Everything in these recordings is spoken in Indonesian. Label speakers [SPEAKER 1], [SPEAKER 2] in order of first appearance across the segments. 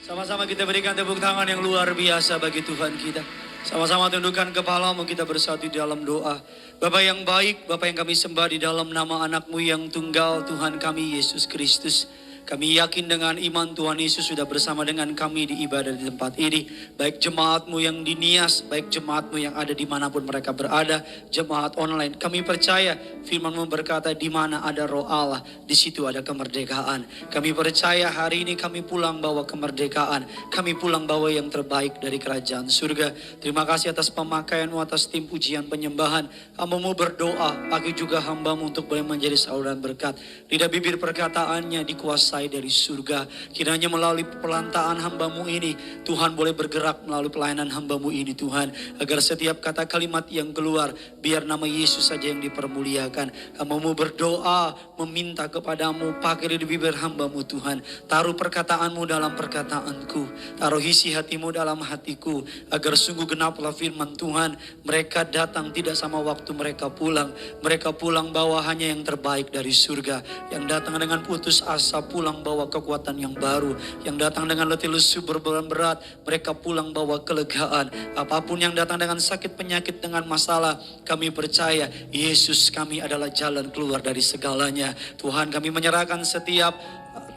[SPEAKER 1] Sama-sama kita berikan tepuk tangan yang luar biasa bagi Tuhan kita. Sama-sama tundukkan kepalamu, kita bersatu di dalam doa. Bapa yang baik, Bapa yang kami sembah di dalam nama anak-Mu yang tunggal, Tuhan kami Yesus Kristus. Kami yakin dengan iman Tuhan Yesus sudah bersama dengan kami di ibadah di tempat ini. Baik jemaat-Mu yang di Nias, baik jemaat-Mu yang ada dimanapun mereka berada, jemaat online. Kami percaya firman-Mu berkata di mana ada roh Allah, di situ ada kemerdekaan. Kami percaya hari ini kami pulang bawa kemerdekaan. Kami pulang bawa yang terbaik dari kerajaan surga. Terima kasih atas pemakaian-Mu, atas tim pujian penyembahan. Hamba-Mu berdoa, pakai juga hamba-Mu untuk boleh menjadi saluran berkat. Lidah bibir perkataannya dikuasai dari surga. Kiranya melalui pelantaan hamba-Mu ini, Tuhan boleh bergerak melalui pelayanan hamba-Mu ini Tuhan. Agar setiap kata kalimat yang keluar, biar nama Yesus saja yang dipermuliakan. Hamba-Mu berdoa, meminta kepadamu, pakai lidah bibir hamba-Mu Tuhan. Taruh perkataan-Mu dalam perkataanku. Taruh isi hati-Mu dalam hatiku. Agar sungguh genaplah firman Tuhan. Mereka datang tidak sama waktu mereka pulang. Mereka pulang bawa hanya yang terbaik dari surga. Yang datang dengan putus asa pulang bawa kekuatan yang baru. Yang datang dengan letih lesu berbeban berat, mereka pulang bawa kelegaan. Apapun yang datang dengan sakit penyakit dengan masalah, kami percaya Yesus kami adalah jalan keluar dari segalanya. Tuhan, kami menyerahkan setiap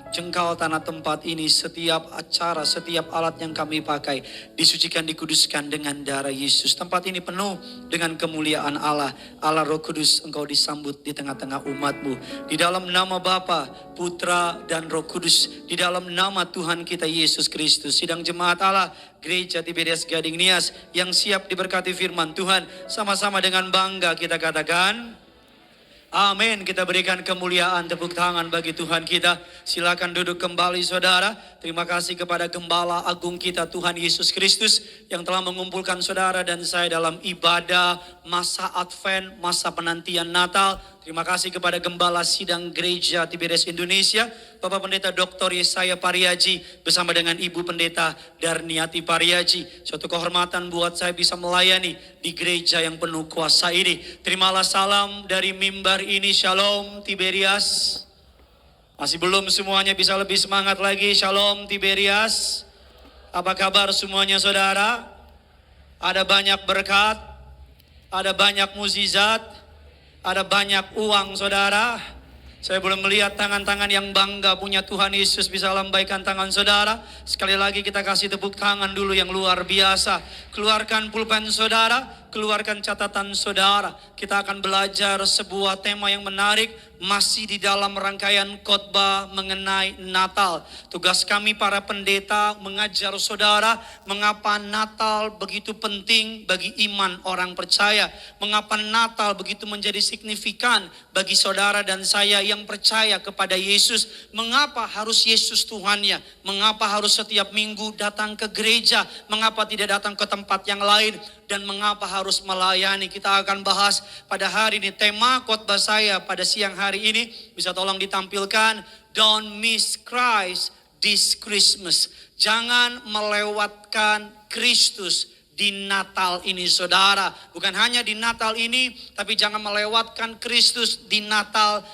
[SPEAKER 1] jengkal tanah tempat ini, setiap acara, setiap alat yang kami pakai disucikan, dikuduskan dengan darah Yesus. Tempat ini penuh dengan kemuliaan Allah. Allah Roh Kudus, Engkau disambut di tengah-tengah umat-Mu. Di dalam nama Bapa, Putra dan Roh Kudus, di dalam nama Tuhan kita Yesus Kristus. Sidang jemaat Allah Gereja Tiberias Gading Nias yang siap diberkati firman Tuhan, sama-sama dengan bangga kita katakan amin. Kita berikan kemuliaan, tepuk tangan bagi Tuhan kita. Silakan duduk kembali saudara. Terima kasih kepada Gembala Agung kita Tuhan Yesus Kristus yang telah mengumpulkan saudara dan saya dalam ibadah masa Advent, masa penantian Natal. Terima kasih kepada Gembala Sidang Gereja Tiberias Indonesia, Bapak Pendeta Dr. Yesaya Pariaji bersama dengan Ibu Pendeta Darniati Pariaji. Suatu kehormatan buat saya bisa melayani di gereja yang penuh kuasa ini. Terimalah salam dari mimbar ini. Shalom Tiberias. Masih belum semuanya bisa lebih semangat lagi. Shalom Tiberias. Apa kabar semuanya saudara? Ada banyak berkat, ada banyak mukjizat, ada banyak uang saudara. Saya belum melihat tangan-tangan yang bangga punya Tuhan Yesus bisa lambaikan tangan saudara. Sekali lagi kita kasih tepuk tangan dulu yang luar biasa. Keluarkan pulpen saudara, keluarkan catatan saudara. Kita akan belajar sebuah tema yang menarik, masih di dalam rangkaian khotbah mengenai Natal. Tugas kami para pendeta mengajar saudara mengapa Natal begitu penting bagi iman orang percaya. Mengapa Natal begitu menjadi signifikan bagi saudara dan saya yang percaya kepada Yesus. Mengapa harus Yesus Tuhannya? Mengapa harus setiap minggu datang ke gereja? Mengapa tidak datang ke tempat yang lain? Dan mengapa harus melayani? Kita akan bahas pada hari ini. Tema khotbah saya pada siang hari ini bisa tolong ditampilkan. Don't miss Christ this Christmas. Jangan melewatkan Kristus di Natal ini saudara. Bukan hanya di Natal ini, tapi jangan melewatkan Kristus di Natal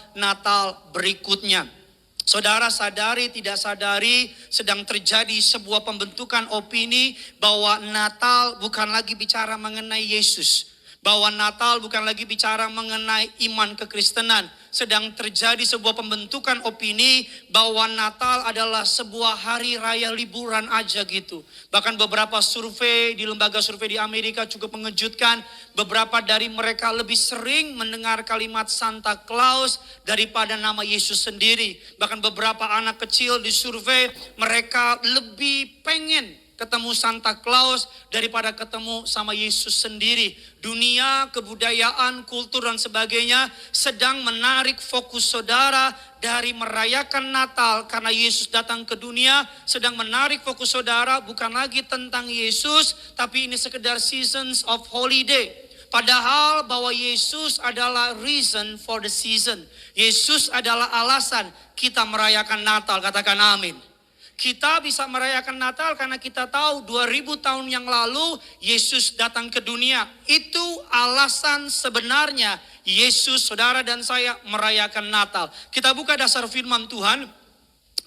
[SPEAKER 1] berikutnya. Saudara sadari tidak sadari sedang terjadi sebuah pembentukan opini bahwa Natal bukan lagi bicara mengenai Yesus. Bahwa Natal bukan lagi bicara mengenai iman kekristenan. Sedang terjadi sebuah pembentukan opini bahwa Natal adalah sebuah hari raya liburan aja gitu. Bahkan beberapa survei di lembaga survei di Amerika cukup mengejutkan. Beberapa dari mereka lebih sering mendengar kalimat Santa Claus daripada nama Yesus sendiri. Bahkan beberapa anak kecil di survei mereka lebih pengen ketemu Santa Claus daripada ketemu sama Yesus sendiri. Dunia, kebudayaan, kultur dan sebagainya sedang menarik fokus saudara dari merayakan Natal karena Yesus datang ke dunia. Sedang menarik fokus saudara bukan lagi tentang Yesus, tapi ini sekedar seasons of holiday. Padahal bahwa Yesus adalah reason for the season. Yesus adalah alasan kita merayakan Natal. Katakan amin. Kita bisa merayakan Natal karena kita tahu 2000 tahun yang lalu Yesus datang ke dunia. Itu alasan sebenarnya Yesus, saudara dan saya merayakan Natal. Kita buka dasar firman Tuhan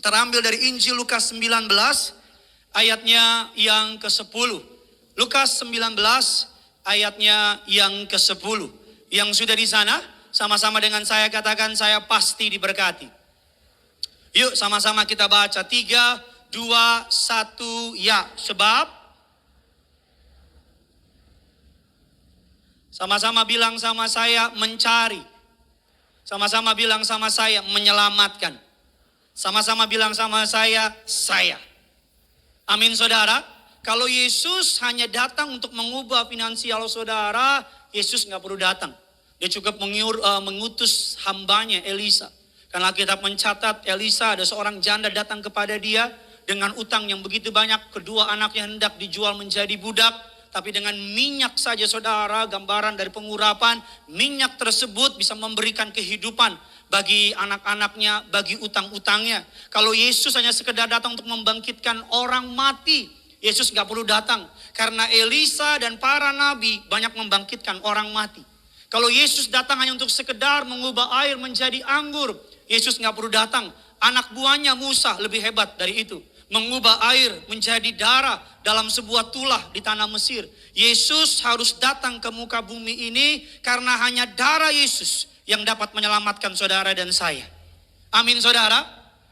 [SPEAKER 1] terambil dari Injil Lukas 19 ayatnya yang ke-10. Lukas 19 ayatnya yang ke-10. Yang sudah di sana, sama-sama dengan saya katakan, saya pasti diberkati. Yuk sama-sama kita baca. 3, 2, 1, ya. Sebab, sama-sama bilang sama saya, mencari. Sama-sama bilang sama saya, menyelamatkan. Sama-sama bilang sama saya. Amin saudara. Kalau Yesus hanya datang untuk mengubah finansial saudara, Yesus nggak perlu datang. Dia cukup mengutus hambanya Elisa. Karena Alkitab mencatat Elisa ada seorang janda datang kepada dia dengan utang yang begitu banyak. Kedua anaknya hendak dijual menjadi budak. Tapi dengan minyak saja saudara, gambaran dari pengurapan, minyak tersebut bisa memberikan kehidupan bagi anak-anaknya, bagi utang-utangnya. Kalau Yesus hanya sekedar datang untuk membangkitkan orang mati, Yesus gak perlu datang. Karena Elisa dan para nabi banyak membangkitkan orang mati. Kalau Yesus datang hanya untuk sekedar mengubah air menjadi anggur, Yesus gak perlu datang. Anak buahnya Musa lebih hebat dari itu. Mengubah air menjadi darah dalam sebuah tulah di tanah Mesir. Yesus harus datang ke muka bumi ini karena hanya darah Yesus yang dapat menyelamatkan saudara dan saya. Amin saudara.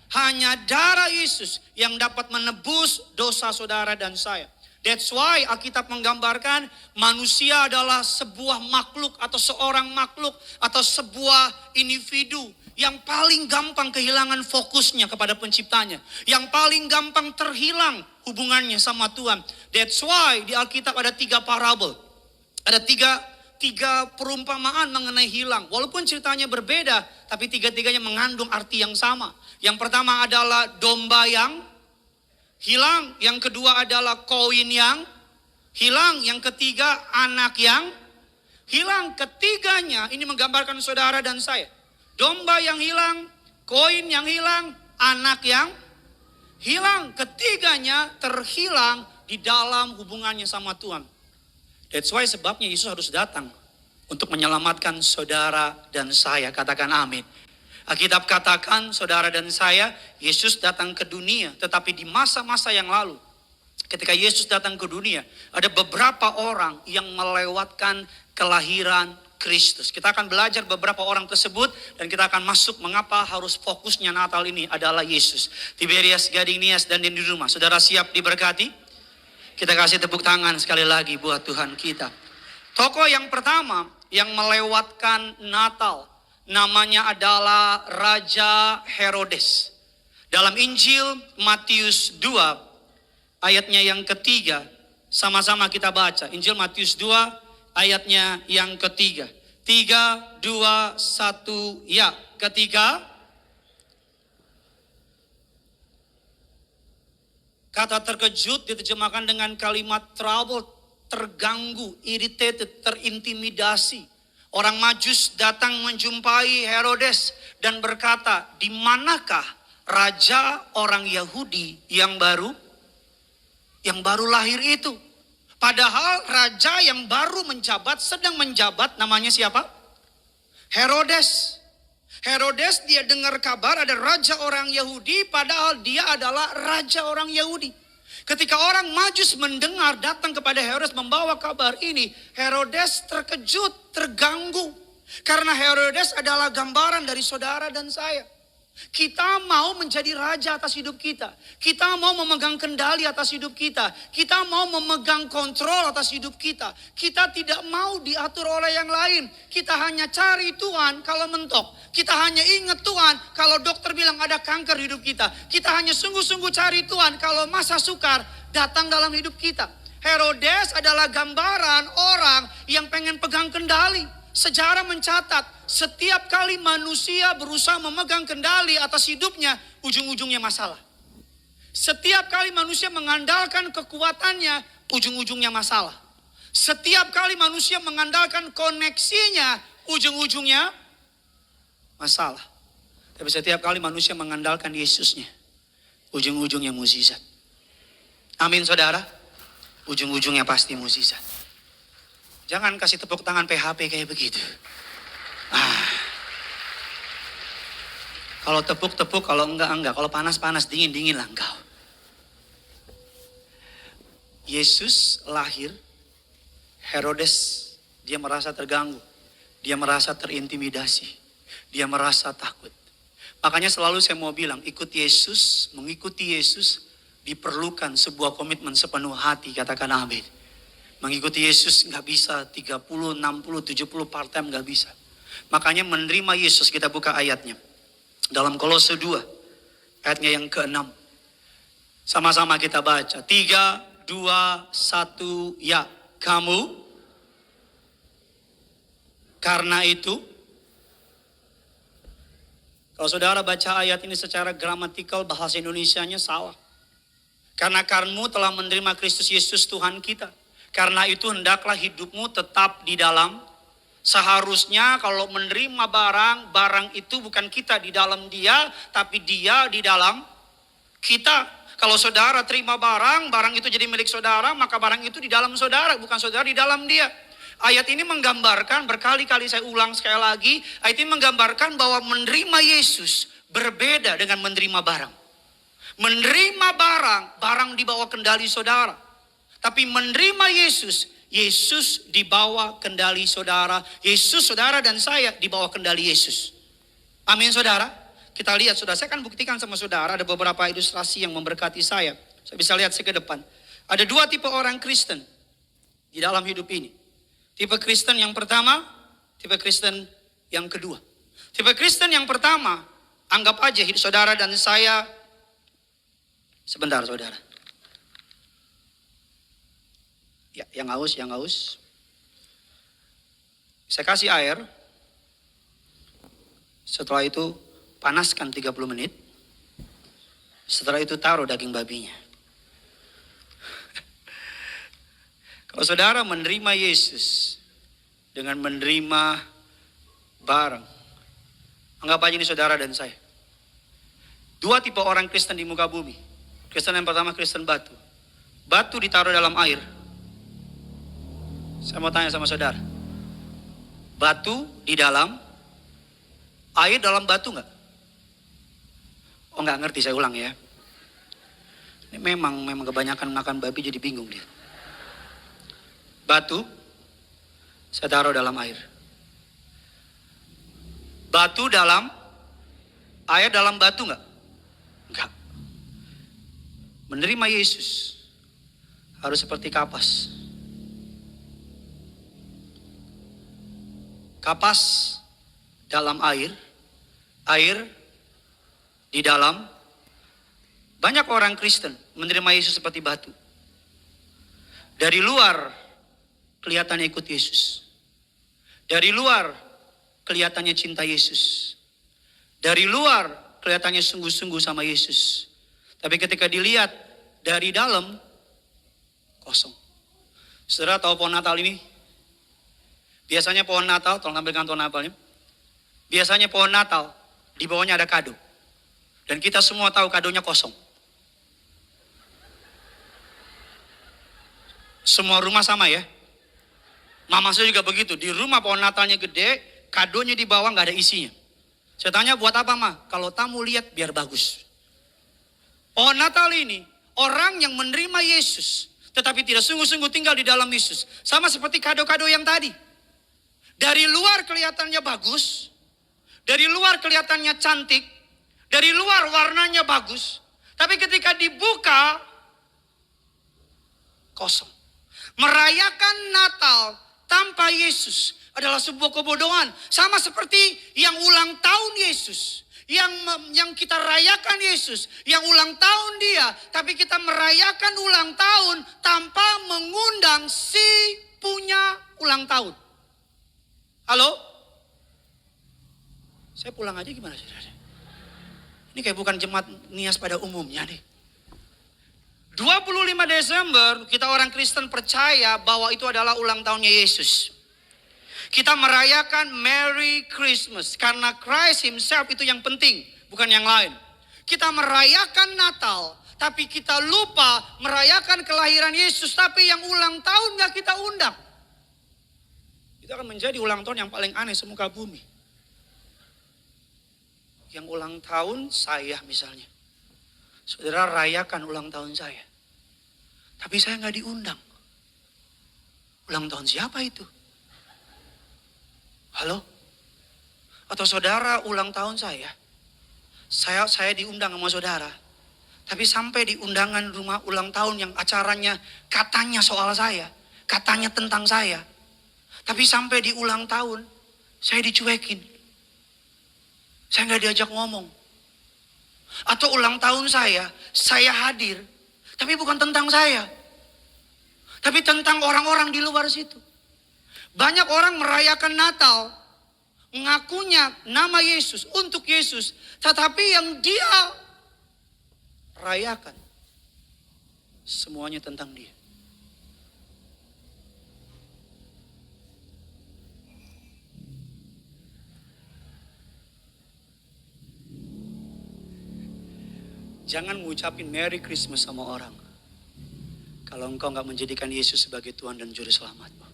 [SPEAKER 1] Hanya darah Yesus yang dapat menebus dosa saudara dan saya. That's why Alkitab menggambarkan manusia adalah sebuah makhluk atau seorang makhluk atau sebuah individu yang paling gampang kehilangan fokusnya kepada penciptanya. Yang paling gampang terhilang hubungannya sama Tuhan. That's why di Alkitab ada 3 parabel. Ada tiga perumpamaan mengenai hilang. Walaupun ceritanya berbeda, tapi tiga-tiganya mengandung arti yang sama. Yang pertama adalah domba yang hilang. Yang kedua adalah koin yang hilang. Yang ketiga anak yang hilang. Ketiganya ini menggambarkan saudara dan saya. Domba yang hilang, koin yang hilang, anak yang hilang. Ketiganya terhilang di dalam hubungannya sama Tuhan. That's why sebabnya Yesus harus datang untuk menyelamatkan saudara dan saya. Katakan amin. Alkitab katakan saudara dan saya, Yesus datang ke dunia. Tetapi di masa-masa yang lalu, ketika Yesus datang ke dunia, ada beberapa orang yang melewatkan kelahiran Kristus. Kita akan belajar beberapa orang tersebut dan kita akan masuk mengapa harus fokusnya Natal ini adalah Yesus. Tiberias, Gading, Nias, dan di rumah. Saudara siap diberkati? Kita kasih tepuk tangan sekali lagi buat Tuhan kita. Tokoh yang pertama yang melewatkan Natal namanya adalah Raja Herodes. Dalam Injil Matius 2 ayatnya yang ketiga, sama-sama kita baca. Injil Matius 2 ayatnya yang ketiga. 3, 2, 1, ya. Ketiga, kata terkejut diterjemahkan dengan kalimat troubled, terganggu, irritated, terintimidasi. Orang Majus datang menjumpai Herodes dan berkata, di manakah raja orang Yahudi yang baru lahir itu? Padahal raja yang baru menjabat, sedang menjabat, namanya siapa? Herodes. Herodes dia dengar kabar ada raja orang Yahudi, padahal dia adalah raja orang Yahudi. Ketika orang Majus mendengar datang kepada Herodes membawa kabar ini, Herodes terkejut, terganggu. Karena Herodes adalah gambaran dari saudara dan saya. Kita mau menjadi raja atas hidup kita. Kita mau memegang kendali atas hidup kita. Kita mau memegang kontrol atas hidup kita. Kita tidak mau diatur oleh yang lain. Kita hanya cari Tuhan kalau mentok. Kita hanya ingat Tuhan kalau dokter bilang ada kanker di hidup kita. Kita hanya sungguh-sungguh cari Tuhan kalau masa sukar datang dalam hidup kita. Herodes adalah gambaran orang yang pengen pegang kendali. Sejarah mencatat setiap kali manusia berusaha memegang kendali atas hidupnya, ujung-ujungnya masalah. Setiap kali manusia mengandalkan kekuatannya, ujung-ujungnya masalah. Setiap kali manusia mengandalkan koneksinya, ujung-ujungnya masalah. Tapi setiap kali manusia mengandalkan Yesusnya, ujung-ujungnya mukjizat. Amin saudara. Ujung-ujungnya pasti mukjizat. Jangan kasih tepuk tangan PHP kayak begitu. Kalau tepuk-tepuk, kalau enggak. Kalau panas-panas, dingin-dingin lah engkau. Yesus lahir, Herodes dia merasa terganggu, dia merasa terintimidasi, dia merasa takut. Makanya selalu saya mau bilang, mengikuti Yesus diperlukan sebuah komitmen sepenuh hati, katakan amin. Mengikuti Yesus nggak bisa 30, 60, 70 part-time nggak bisa. Makanya menerima Yesus, kita buka ayatnya. Dalam Kolose 2, ayatnya yang ke-6. Sama-sama kita baca. 3, 2, 1, ya. Kamu, karena itu, kalau saudara baca ayat ini secara gramatikal, bahasa Indonesianya salah. Karena kamu telah menerima Kristus Yesus Tuhan kita. Karena itu hendaklah hidupmu tetap di dalam. Seharusnya kalau menerima barang itu bukan kita di dalam dia, tapi dia di dalam kita. Kalau saudara terima barang itu jadi milik saudara, maka barang itu di dalam saudara, bukan saudara di dalam dia. Ayat ini menggambarkan, berkali-kali saya ulang sekali lagi, ayat ini menggambarkan bahwa menerima Yesus berbeda dengan menerima barang. Menerima barang di bawah kendali saudara. Tapi menerima Yesus di bawah kendali saudara. Yesus, saudara dan saya di bawah kendali Yesus. Amin saudara. Kita lihat saudara, saya akan buktikan sama saudara, ada beberapa ilustrasi yang memberkati saya. Saya bisa lihat saya ke depan. Ada 2 tipe orang Kristen di dalam hidup ini. Tipe Kristen yang pertama, tipe Kristen yang kedua. Tipe Kristen yang pertama, anggap aja hidup saudara dan saya. Sebentar saudara. Ya, yang haus. Saya kasih air. Setelah itu panaskan 30 menit. Setelah itu taruh daging babinya. Kalau saudara menerima Yesus dengan menerima barang, anggap aja ini saudara dan saya. 2 tipe orang Kristen di muka bumi. Kristen yang pertama Kristen batu. Batu ditaruh dalam air. Saya mau tanya sama saudara. Batu di dalam air, dalam batu enggak? Oh enggak ngerti, saya ulang ya. Ini memang kebanyakan makan babi jadi bingung dia. Batu saya taruh dalam air. Batu dalam air, dalam batu enggak? Enggak. Menerima Yesus harus seperti kapas. Kapas dalam air di dalam. Banyak orang Kristen menerima Yesus seperti batu. Dari luar kelihatannya ikut Yesus. Dari luar kelihatannya cinta Yesus. Dari luar kelihatannya sungguh-sungguh sama Yesus. Tapi ketika dilihat dari dalam, kosong. Saudara tahu pohon Natal ini? Biasanya pohon Natal, tolong ambilkan pohon Natalnya. Biasanya pohon Natal, di bawahnya ada kado. Dan kita semua tahu kadonya kosong. Semua rumah sama ya. Mama saya juga begitu. Di rumah pohon Natalnya gede, kadonya di bawah nggak ada isinya. Saya tanya buat apa Ma? Kalau tamu lihat biar bagus. Pohon Natal ini, orang yang menerima Yesus, tetapi tidak sungguh-sungguh tinggal di dalam Yesus. Sama seperti kado-kado yang tadi. Dari luar kelihatannya bagus. Dari luar kelihatannya cantik. Dari luar warnanya bagus. Tapi ketika dibuka, kosong. Merayakan Natal tanpa Yesus adalah sebuah kebodohan. Sama seperti yang ulang tahun Yesus. Yang kita rayakan Yesus. Yang ulang tahun dia. Tapi kita merayakan ulang tahun tanpa mengundang si punya ulang tahun. Halo? Saya pulang aja gimana saudara? Ini kayak bukan jemaat Nias pada umumnya nih. 25 Desember kita orang Kristen percaya bahwa itu adalah ulang tahunnya Yesus. Kita merayakan Merry Christmas karena Christ himself itu yang penting, bukan yang lain. Kita merayakan Natal, tapi kita lupa merayakan kelahiran Yesus, tapi yang ulang tahun gak kita undang. Itu akan menjadi ulang tahun yang paling aneh semuka bumi. Yang ulang tahun saya misalnya. Saudara rayakan ulang tahun saya. Tapi saya nggak diundang. Ulang tahun siapa itu? Halo? Atau saudara ulang tahun saya diundang sama saudara. Tapi sampai di undangan rumah ulang tahun yang acaranya katanya soal saya, katanya tentang saya. Tapi sampai di ulang tahun, saya dicuekin. Saya nggak diajak ngomong. Atau ulang tahun saya hadir. Tapi bukan tentang saya. Tapi tentang orang-orang di luar situ. Banyak orang merayakan Natal, mengakunya nama Yesus, untuk Yesus. Tetapi yang dia rayakan, semuanya tentang dia. Jangan ngucapin Merry Christmas sama orang kalau engkau gak menjadikan Yesus sebagai Tuhan dan Juru Selamatmu.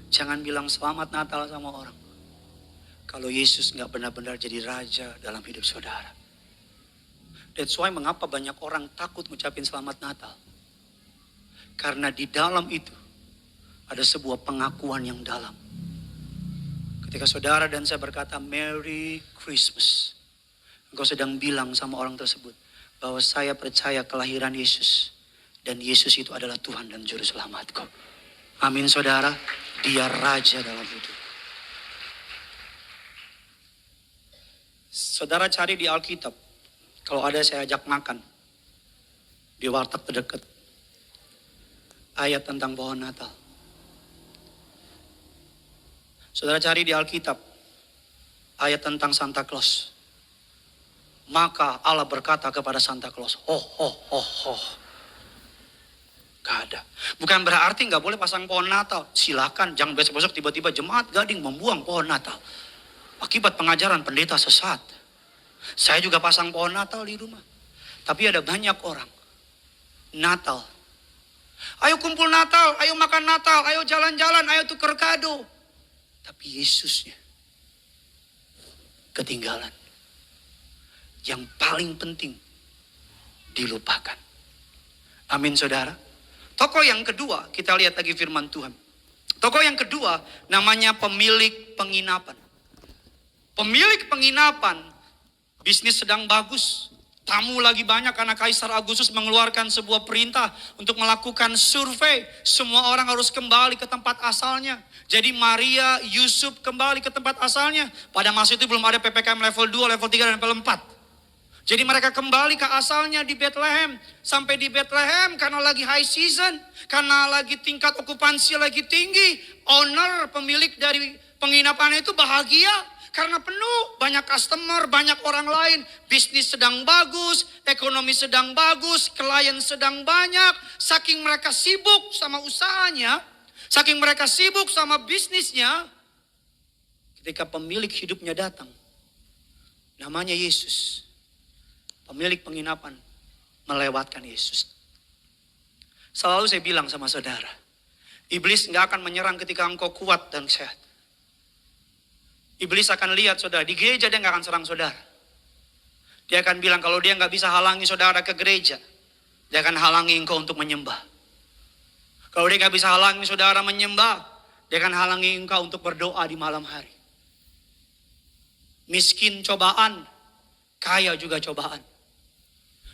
[SPEAKER 1] Jangan bilang selamat Natal sama orang kalau Yesus gak benar-benar jadi raja dalam hidup saudara. That's why mengapa banyak orang takut ngucapin selamat Natal. Karena di dalam itu ada sebuah pengakuan yang dalam. Ketika saudara dan saya berkata Merry Christmas, engkau sedang bilang sama orang tersebut bahwa saya percaya kelahiran Yesus. Dan Yesus itu adalah Tuhan dan Juru Selamatku. Amin saudara. Dia raja dalam hidup. Saudara cari di Alkitab. Kalau ada saya ajak makan. Di warteg terdekat. Ayat tentang pohon Natal. Saudara cari di Alkitab. Ayat tentang Santa Claus. Maka Allah berkata kepada Santa Claus, gak ada. Bukan berarti gak boleh pasang pohon Natal. Silakan, jangan besok-besok tiba-tiba jemaat Gading membuang pohon Natal. Akibat pengajaran pendeta sesat. Saya juga pasang pohon Natal di rumah. Tapi ada banyak orang. Natal. Ayo kumpul Natal, ayo makan Natal, ayo jalan-jalan, ayo tukar kado. Tapi Yesusnya ketinggalan. Yang paling penting dilupakan. Amin saudara. Tokoh yang kedua, kita lihat lagi firman Tuhan. Tokoh yang kedua namanya pemilik penginapan. Pemilik penginapan, bisnis sedang bagus. Tamu lagi banyak karena Kaisar Agustus mengeluarkan sebuah perintah untuk melakukan survei. Semua orang harus kembali ke tempat asalnya. Jadi Maria, Yusuf kembali ke tempat asalnya. Pada masa itu belum ada PPKM level 2, level 3, dan level 4. Jadi mereka kembali ke asalnya di Bethlehem. Sampai di Bethlehem karena lagi high season. Karena lagi tingkat okupansi lagi tinggi. Owner, pemilik dari penginapan itu bahagia. Karena penuh, banyak customer, banyak orang lain. Bisnis sedang bagus, ekonomi sedang bagus, klien sedang banyak. Saking mereka sibuk sama usahanya, saking mereka sibuk sama bisnisnya. Ketika pemilik hidupnya datang, namanya Yesus. Pemilik penginapan melewatkan Yesus. Selalu saya bilang sama saudara, iblis gak akan menyerang ketika engkau kuat dan sehat. Iblis akan lihat saudara, di gereja dia gak akan serang saudara. Dia akan bilang kalau dia gak bisa halangi saudara ke gereja, dia akan halangi engkau untuk menyembah. Kalau dia gak bisa halangi saudara menyembah, dia akan halangi engkau untuk berdoa di malam hari. Miskin cobaan, kaya juga cobaan.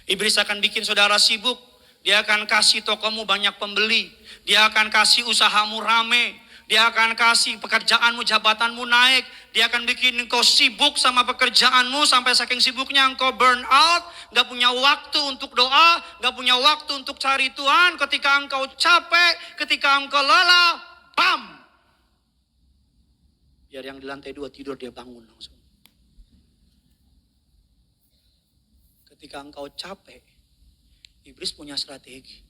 [SPEAKER 1] Iblis akan bikin saudara sibuk. Dia akan kasih tokomu banyak pembeli. Dia akan kasih usahamu rame. Dia akan kasih pekerjaanmu, jabatanmu naik. Dia akan bikin engkau sibuk sama pekerjaanmu. Sampai saking sibuknya engkau burn out. Gak punya waktu untuk doa. Gak punya waktu untuk cari Tuhan. Ketika engkau capek, ketika engkau lelah, bam! Biar yang di lantai 2 tidur, dia bangun langsung. Ketika engkau capek, iblis punya strategi.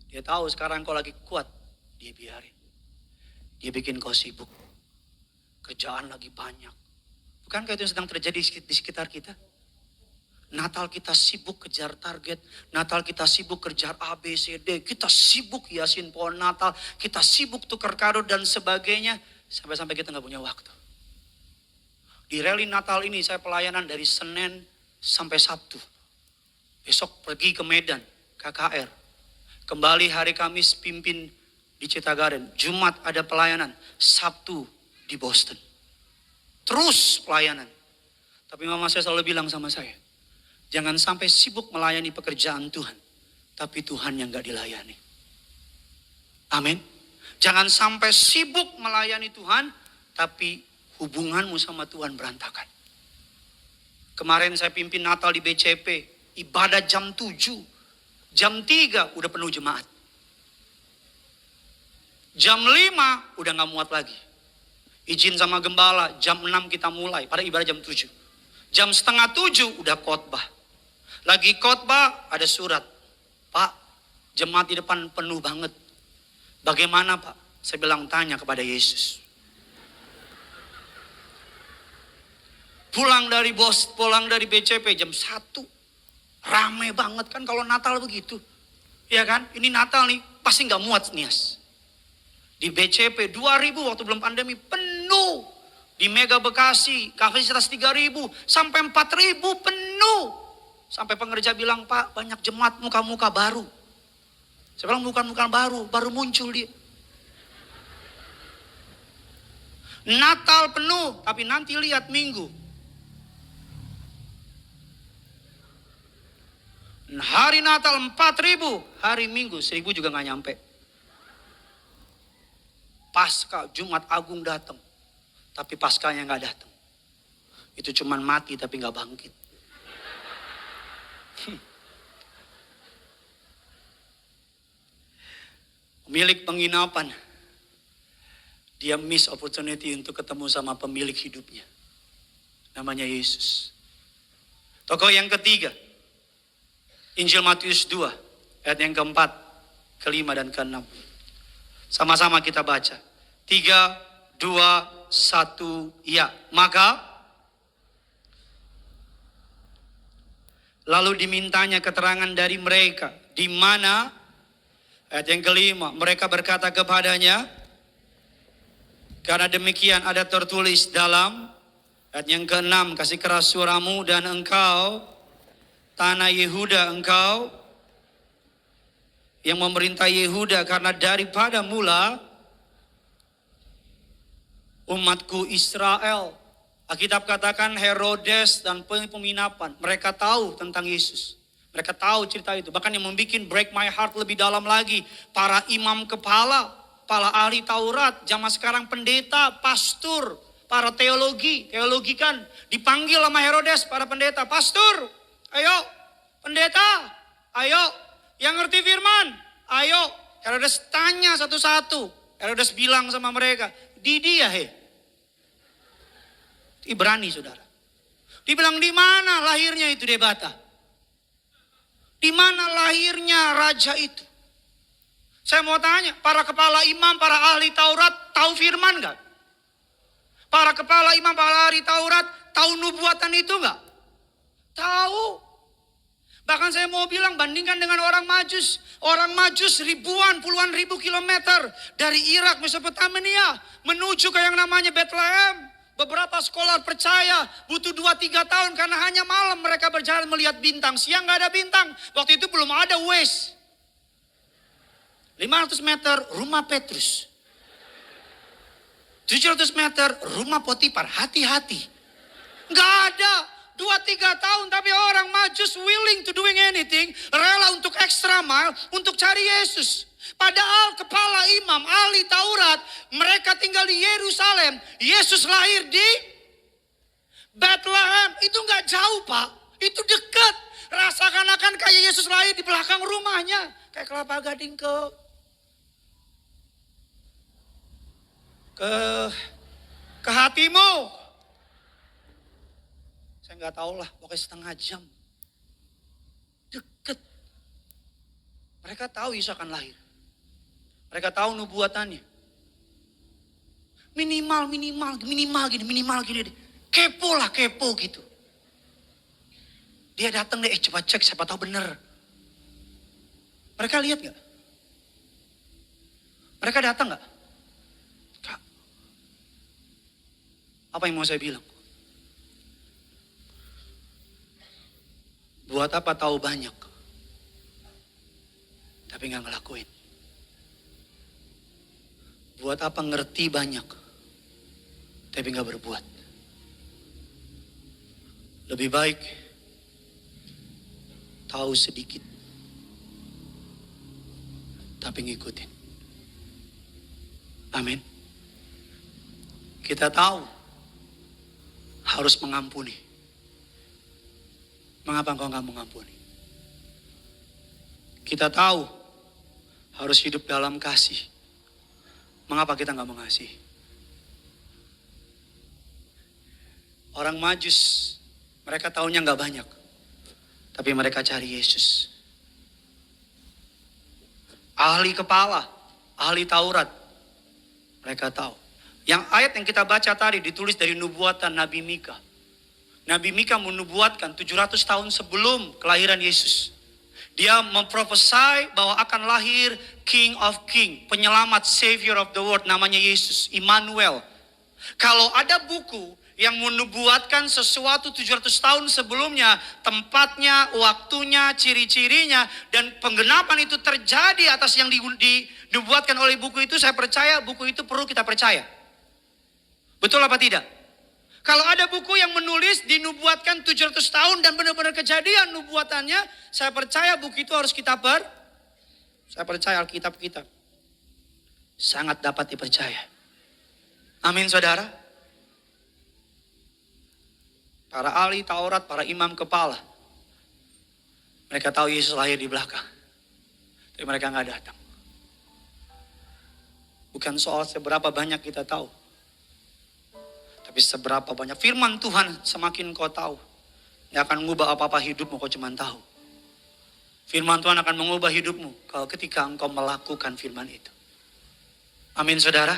[SPEAKER 1] Dia tahu sekarang engkau lagi kuat, dia biarin. Dia bikin kau sibuk. Kerjaan lagi banyak. Bukankah itu yang sedang terjadi di sekitar kita? Natal kita sibuk kejar target. Natal kita sibuk kejar A, B, C, D. Kita sibuk hiasin pohon Natal. Kita sibuk tukar kado dan sebagainya. Sampai-sampai kita gak punya waktu. Di rally Natal ini saya pelayanan dari Senin sampai Sabtu. Besok pergi ke Medan. KKR. Kembali hari Kamis pimpin di Citagaren. Jumat ada pelayanan. Sabtu di Boston. Terus pelayanan. Tapi mama saya selalu bilang sama saya, jangan sampai sibuk melayani pekerjaan Tuhan, tapi Tuhan yang gak dilayani. Amin. Jangan sampai sibuk melayani Tuhan, tapi hubunganmu sama Tuhan berantakan. Kemarin saya pimpin Natal di BCP, ibadah jam 7, jam 3 udah penuh jemaat. Jam 5 udah gak muat lagi. Izin sama gembala, jam 6 kita mulai, pada ibadah jam 7. Jam setengah 7 udah khotbah. Lagi khotbah ada surat. Pak, jemaat di depan penuh banget. Bagaimana Pak? Saya bilang tanya kepada Yesus. Pulang dari BCP jam 1. Rame banget kan kalau Natal begitu. Ya kan? Ini Natal nih, pasti gak muat Nias. Di BCP 2000 waktu belum pandemi penuh. Di Mega Bekasi, kapasitas 3.000 sampai 4.000 penuh. Sampai pengerja bilang, Pak banyak jemaat muka-muka baru. Saya bilang bukan muka baru muncul dia. Natal penuh, tapi nanti lihat Minggu. Hari Natal 4.000, hari Minggu 1.000 juga gak nyampe. Pasca Jumat Agung datang. Tapi paskanya gak datang. Itu cuman mati tapi gak bangkit. Pemilik penginapan. Dia miss opportunity untuk ketemu sama pemilik hidupnya. Namanya Yesus. Tokoh yang ketiga. Injil Matius 2. Ayat yang keempat, kelima dan keenam. Sama-sama kita baca. 3, 2, 1, ya. Maka lalu dimintanya keterangan dari mereka. Di mana, ayat yang kelima, mereka berkata kepadanya, karena demikian ada tertulis dalam, ayat yang keenam, kasih keras suaramu dan engkau, tanah Yehuda engkau, yang memerintah Yehuda, karena daripada mula umatku Israel. Alkitab katakan Herodes dan penginapan, mereka tahu tentang Yesus. Mereka tahu cerita itu. Bahkan yang membuat break my heart lebih dalam lagi, para imam kepala, para ahli Taurat, zaman sekarang pendeta, pastor, para teologi kan dipanggil sama Herodes, para pendeta, pastor, ayo, pendeta, ayo, yang ngerti firman, ayo. Herodes tanya satu-satu. Herodes bilang sama mereka, di dia Ibrani saudara. Dibilang di mana lahirnya itu Debata? Di mana lahirnya raja itu? Saya mau tanya, para kepala imam, para ahli Taurat tahu firman gak? Para kepala imam, para ahli Taurat tahu nubuatan itu gak? Tahu. Bahkan saya mau bilang bandingkan dengan orang Majus. Orang Majus ribuan, puluhan ribu kilometer dari Irak, Mesopotamia menuju ke yang namanya Bethlehem. Beberapa sekolah percaya butuh 2-3 tahun karena hanya malam mereka berjalan melihat bintang. Siang gak ada bintang. Waktu itu belum ada Waze. 500 meter rumah Petrus. 700 meter rumah Potifar. Hati-hati. Gak ada. 2-3 tahun tapi orang Majus willing to doing anything. Rela untuk extra mile untuk cari Yesus. Padahal kepala imam, ahli Taurat, mereka tinggal di Yerusalem. Yesus lahir di Bethlehem. Itu gak jauh Pak. Itu dekat. Rasakan akan kayak Yesus lahir di belakang rumahnya. Kayak Kelapa Gading ke hatimu. Saya gak tahu lah, pokoknya setengah jam. Dekat. Mereka tahu Yesus akan lahir. Mereka tahu nubuatannya. Minimal gini. Kepo gitu. Dia datang deh, coba cek siapa tahu bener. Mereka lihat gak? Mereka datang gak? Kak, apa yang mau saya bilang? Buat apa tahu banyak? tapi gak ngelakuin. Buat apa ngerti banyak, tapi gak berbuat. Lebih baik tahu sedikit, tapi ngikutin. Amin. Kita tahu harus mengampuni. Mengapa engkau gak mengampuni? Kita tahu harus hidup dalam kasih. Mengapa kita gak mengasihi? Orang Majus, mereka taunya gak banyak, tapi mereka cari Yesus. Ahli kepala, ahli Taurat, mereka tahu. Yang ayat yang kita baca tadi ditulis dari nubuatan Nabi Mika. Nabi Mika menubuatkan 700 tahun sebelum kelahiran Yesus. Dia memprofesai bahwa akan lahir King of King, penyelamat, Savior of the world, namanya Yesus, Immanuel. Kalau ada buku yang menubuatkan sesuatu 700 tahun sebelumnya, tempatnya, waktunya, ciri-cirinya, dan penggenapan itu terjadi atas yang dinubuatkan oleh buku itu, saya percaya buku itu perlu kita percaya. Betul apa tidak? Kalau ada buku yang menulis dinubuatkan 700 tahun dan benar-benar kejadian nubuatannya, saya percaya buku itu harus kita saya percaya Alkitab kita sangat dapat dipercaya. Amin saudara. Para ahli Taurat, para imam kepala, mereka tahu Yesus lahir di belakang, tapi mereka nggak datang. Bukan soal seberapa banyak kita tahu, tapi seberapa banyak firman Tuhan semakin kau tahu, gak akan mengubah apa-apa hidupmu, kau cuma tahu. Firman Tuhan akan mengubah hidupmu kalau ketika engkau melakukan firman itu. Amin saudara.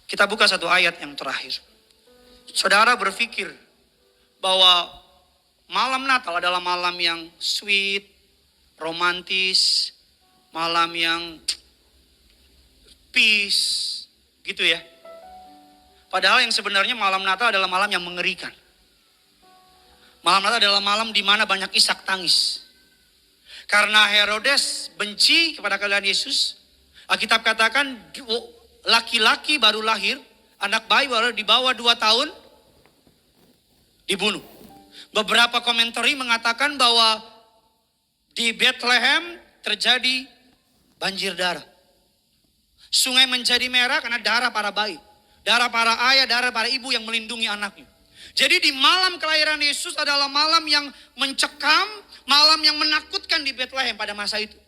[SPEAKER 1] Kita buka satu ayat yang terakhir. Saudara berpikir bahwa malam Natal adalah malam yang sweet, romantis, malam yang peace, gitu ya. Padahal yang sebenarnya malam Natal adalah malam yang mengerikan. Malam Natal adalah malam di mana banyak isak tangis. Karena Herodes benci kepada kelahiran Yesus, Alkitab katakan laki-laki baru lahir, anak bayi baru di bawah 2 tahun, dibunuh. Beberapa komentari mengatakan bahwa di Bethlehem terjadi banjir darah. Sungai menjadi merah karena darah para bayi. Darah para ayah, darah para ibu yang melindungi anaknya. Jadi di malam kelahiran Yesus adalah malam yang mencekam, malam yang menakutkan di Bethlehem pada masa itu.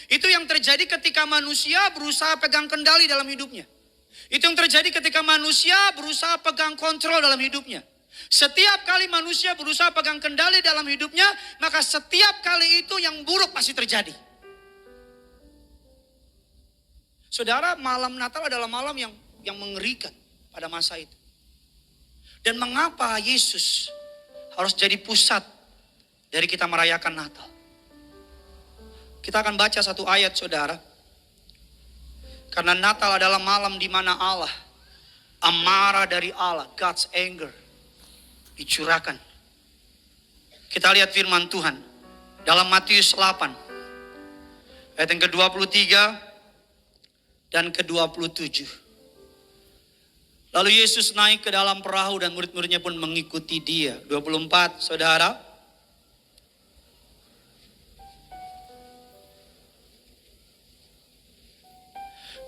[SPEAKER 1] Itu yang terjadi ketika manusia berusaha pegang kendali dalam hidupnya. Itu yang terjadi ketika manusia berusaha pegang kontrol dalam hidupnya. Setiap kali manusia berusaha pegang kendali dalam hidupnya, maka setiap kali itu yang buruk pasti terjadi. Saudara, malam Natal adalah malam yang mengerikan pada masa itu. Dan mengapa Yesus harus jadi pusat dari kita merayakan Natal? Kita akan baca satu ayat saudara. Karena Natal adalah malam di mana Allah, amarah dari Allah, God's anger, dicurahkan. Kita lihat firman Tuhan dalam Matius 8 ayat yang ke-23 dan ke-27. Lalu Yesus naik ke dalam perahu dan murid-muridnya pun mengikuti dia. 24 saudara.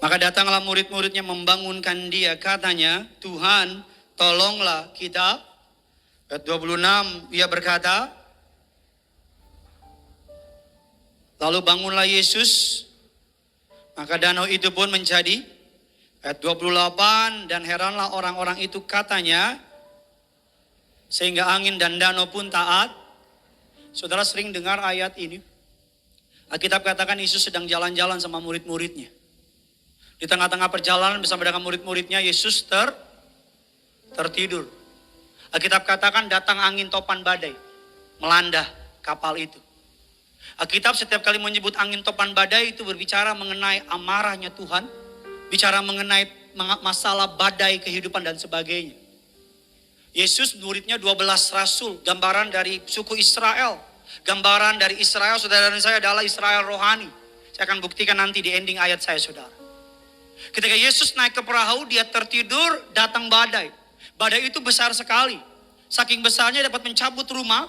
[SPEAKER 1] Maka datanglah murid-muridnya membangunkan dia. Katanya, Tuhan tolonglah kita. Ayat 26 ia berkata. Lalu bangunlah Yesus. Maka danau itu pun menjadi. Ayat 28, dan heranlah orang-orang itu katanya, sehingga angin dan danau pun taat. Saudara sering dengar ayat ini. Alkitab katakan Yesus sedang jalan-jalan sama murid-muridnya. Di tengah-tengah perjalanan bersama dengan murid-muridnya, Yesus tertidur. Alkitab katakan datang angin topan badai, melanda kapal itu. Alkitab setiap kali menyebut angin topan badai itu berbicara mengenai amarahnya Tuhan. Bicara mengenai masalah badai kehidupan dan sebagainya. Yesus muridnya 12 rasul, gambaran dari suku Israel. Gambaran dari Israel, saudara dan saya adalah Israel rohani. Saya akan buktikan nanti di ending ayat saya, saudara. Ketika Yesus naik ke perahu, dia tertidur, datang badai. Badai itu besar sekali. Saking besarnya dapat mencabut rumah.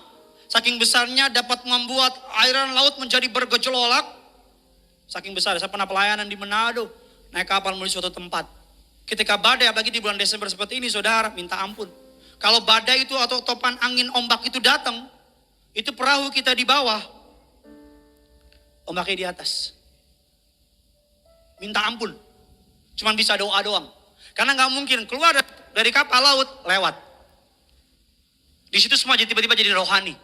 [SPEAKER 1] Saking besarnya dapat membuat airan laut menjadi bergejolak. Saking besar, saya pernah pelayanan di Manado. Naik kapal menuju suatu tempat. Ketika badai, apalagi di bulan Desember seperti ini, saudara, minta ampun. Kalau badai itu atau topan angin ombak itu datang, itu perahu kita di bawah, ombaknya di atas. Minta ampun. Cuman bisa doa doang. Karena gak mungkin keluar dari kapal laut, lewat. Di situ semua tiba-tiba jadi rohani.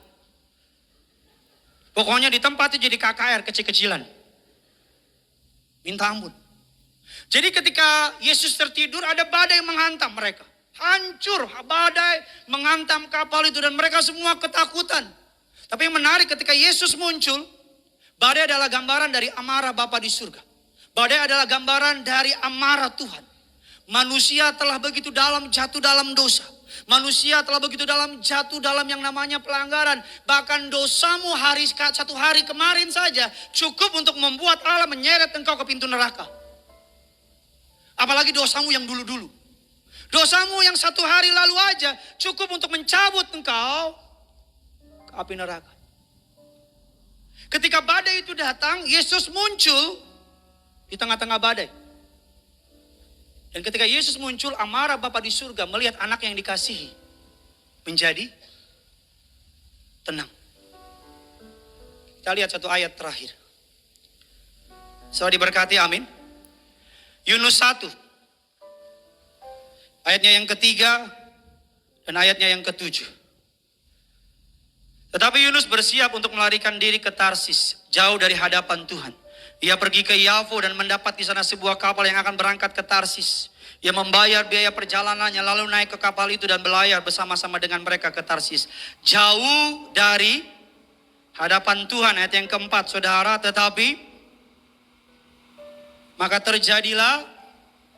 [SPEAKER 1] Pokoknya di tempat itu jadi KKR, kecil-kecilan. Minta ampun. Jadi ketika Yesus tertidur, ada badai menghantam mereka. Hancur, badai menghantam kapal itu dan mereka semua ketakutan. Tapi yang menarik ketika Yesus muncul, badai adalah gambaran dari amarah Bapa di surga. Badai adalah gambaran dari amarah Tuhan. Manusia telah begitu dalam jatuh dalam dosa. Manusia telah begitu dalam jatuh dalam yang namanya pelanggaran. Bahkan dosamu satu hari kemarin saja cukup untuk membuat Allah menyeret engkau ke pintu neraka. Apalagi dosamu yang dulu-dulu. Dosamu yang satu hari lalu aja cukup untuk mencabut engkau ke api neraka. Ketika badai itu datang, Yesus muncul di tengah-tengah badai. Dan ketika Yesus muncul, amarah Bapa di surga melihat anak yang dikasihi menjadi tenang. Kita lihat satu ayat terakhir. Saudara diberkati, amin. Yunus 1. Ayatnya yang ketiga dan ayatnya yang ketujuh. Tetapi Yunus bersiap untuk melarikan diri ke Tarsis, jauh dari hadapan Tuhan. Ia pergi ke Yafo dan mendapat di sana sebuah kapal yang akan berangkat ke Tarsis. Ia membayar biaya perjalanannya lalu naik ke kapal itu dan berlayar bersama-sama dengan mereka ke Tarsis. Jauh dari hadapan Tuhan, ayat yang keempat, saudara. Tetapi maka terjadilah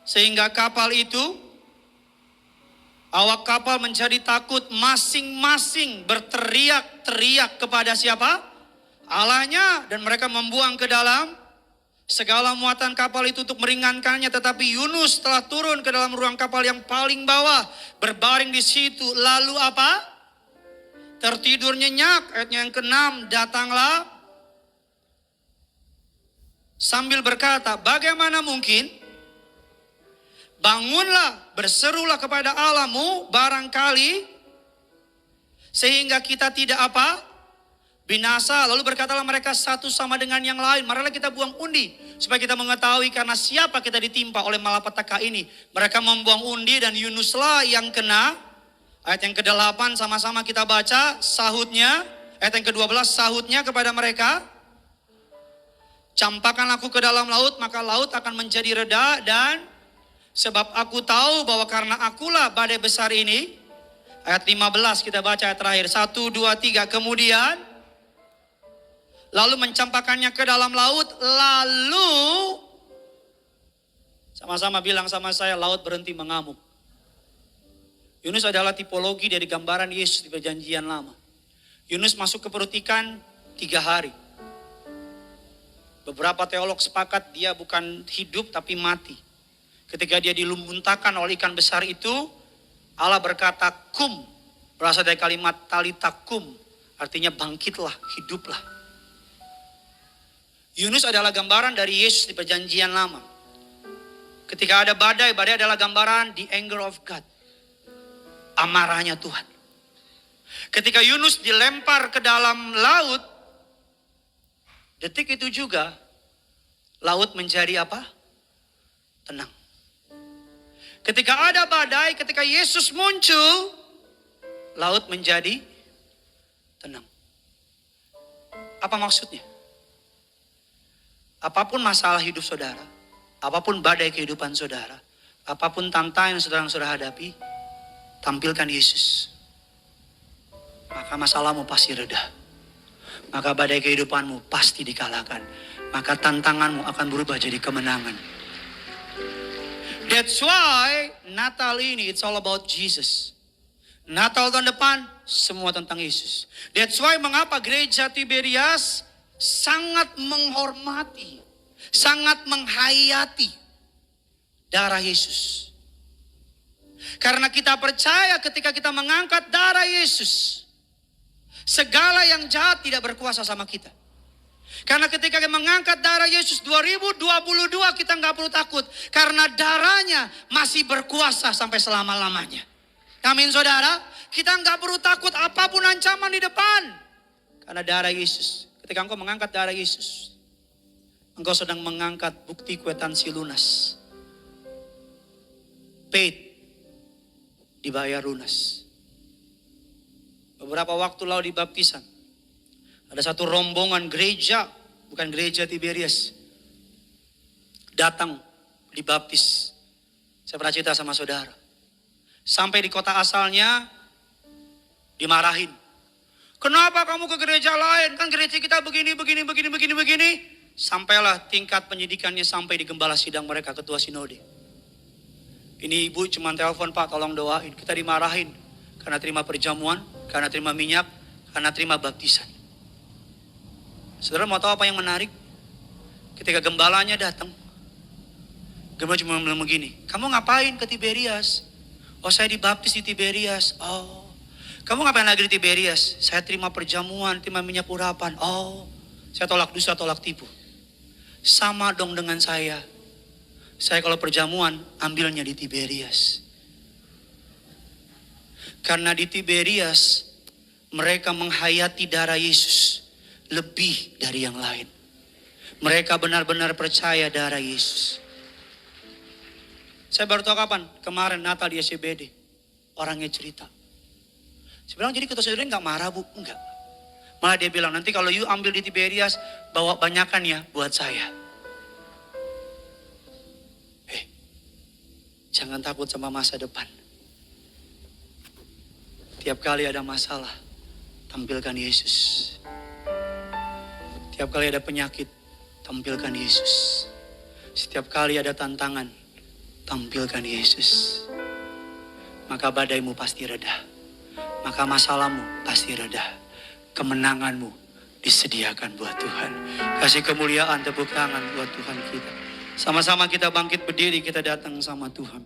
[SPEAKER 1] sehingga kapal itu, awak kapal menjadi takut, masing-masing berteriak-teriak kepada siapa? Allahnya, dan mereka membuang ke dalam segala muatan kapal itu untuk meringankannya. Tetapi Yunus telah turun ke dalam ruang kapal yang paling bawah, berbaring di situ. Lalu apa? Tertidur nyenyak. Ayatnya yang ke-6, datanglah sambil berkata, bagaimana mungkin? Bangunlah, berserulah kepada Allahmu, barangkali sehingga kita tidak apa? Binasa. Lalu berkatalah mereka satu sama dengan yang lain, marilah kita buang undi supaya kita mengetahui karena siapa kita ditimpa oleh malapetaka ini. Mereka membuang undi dan Yunuslah yang kena. Ayat yang ke-8 sama-sama kita baca sahutnya. Ayat yang ke-12 sahutnya kepada mereka, campakkan aku ke dalam laut, maka laut akan menjadi reda, dan sebab aku tahu bahwa karena akulah badai besar ini. Ayat 15 kita baca ayat terakhir. 1, 2, 3. Kemudian lalu mencampakkannya ke dalam laut. Lalu sama-sama bilang sama saya, laut berhenti mengamuk. Yunus adalah tipologi dari gambaran Yesus di perjanjian lama. Yunus masuk ke perut ikan 3 hari. Beberapa teolog sepakat dia bukan hidup tapi mati. Ketika dia dilumbuntakan oleh ikan besar itu, Allah berkata kum, berasal dari kalimat talita kum, artinya bangkitlah, hiduplah. Yunus adalah gambaran dari Yesus di perjanjian lama. Ketika ada badai, badai adalah gambaran the anger of God, amarahnya Tuhan. Ketika Yunus dilempar ke dalam laut, detik itu juga laut menjadi apa? Tenang. Ketika ada badai, ketika Yesus muncul, laut menjadi tenang. Apa maksudnya? Apapun masalah hidup saudara, apapun badai kehidupan saudara, apapun tantangan yang saudara hadapi, tampilkan Yesus. Maka masalahmu pasti reda. Maka badai kehidupanmu pasti dikalahkan. Maka tantanganmu akan berubah jadi kemenangan. That's why Natal ini it's all about Jesus. Natal tahun depan, semua tentang Yesus. That's why mengapa gereja Tiberias sangat menghormati, sangat menghayati darah Yesus. Karena kita percaya ketika kita mengangkat darah Yesus, segala yang jahat tidak berkuasa sama kita. Karena ketika kita mengangkat darah Yesus 2022 kita nggak perlu takut. Karena darahnya masih berkuasa sampai selama-lamanya. Amin saudara. Kita nggak perlu takut apapun ancaman di depan. Karena darah Yesus. Ketika engkau mengangkat darah Yesus, engkau sedang mengangkat bukti kwitansi lunas. Paid. Dibayar lunas. Beberapa waktu lalu di baptisan, ada satu rombongan gereja, bukan gereja Tiberias, datang dibaptis. Saya pernah cerita sama saudara. Sampai di kota asalnya, dimarahin. Kenapa kamu ke gereja lain? Kan gereja kita begini. Sampailah tingkat penyidikannya sampai di gembala sidang mereka, ketua sinode. Ini ibu cuma telepon, Pak tolong doain. Kita dimarahin karena terima perjamuan, karena terima minyak, karena terima baptisan. Saudara mau tahu apa yang menarik? Ketika gembalanya datang, gembala cuma bilang begini, kamu ngapain ke Tiberias? Oh saya dibaptis di Tiberias. Oh, kamu ngapain lagi di Tiberias? Saya terima perjamuan, terima minyak urapan. Oh, saya tolak dosa, tolak tipu. Sama dong dengan saya. Saya kalau perjamuan ambilnya di Tiberias. Karena di Tiberias mereka menghayati darah Yesus lebih dari yang lain. Mereka benar-benar percaya darah Yesus. Saya baru tahu kapan? Kemarin Natal di SCBD. Orangnya cerita. Saya bilang, jadi ketua saudara nggak marah bu? Enggak. Malah dia bilang, nanti kalau you ambil di Tiberias, bawa banyakan ya buat saya. Jangan takut sama masa depan. Tiap kali ada masalah, tampilkan Yesus. Tiap kali ada penyakit, tampilkan Yesus. Setiap kali ada tantangan, tampilkan Yesus. Maka badaimu pasti reda. Maka masalahmu pasti reda. Kemenanganmu disediakan buat Tuhan. Kasih kemuliaan, tepuk tangan buat Tuhan kita. Sama-sama kita bangkit berdiri, kita datang sama Tuhan.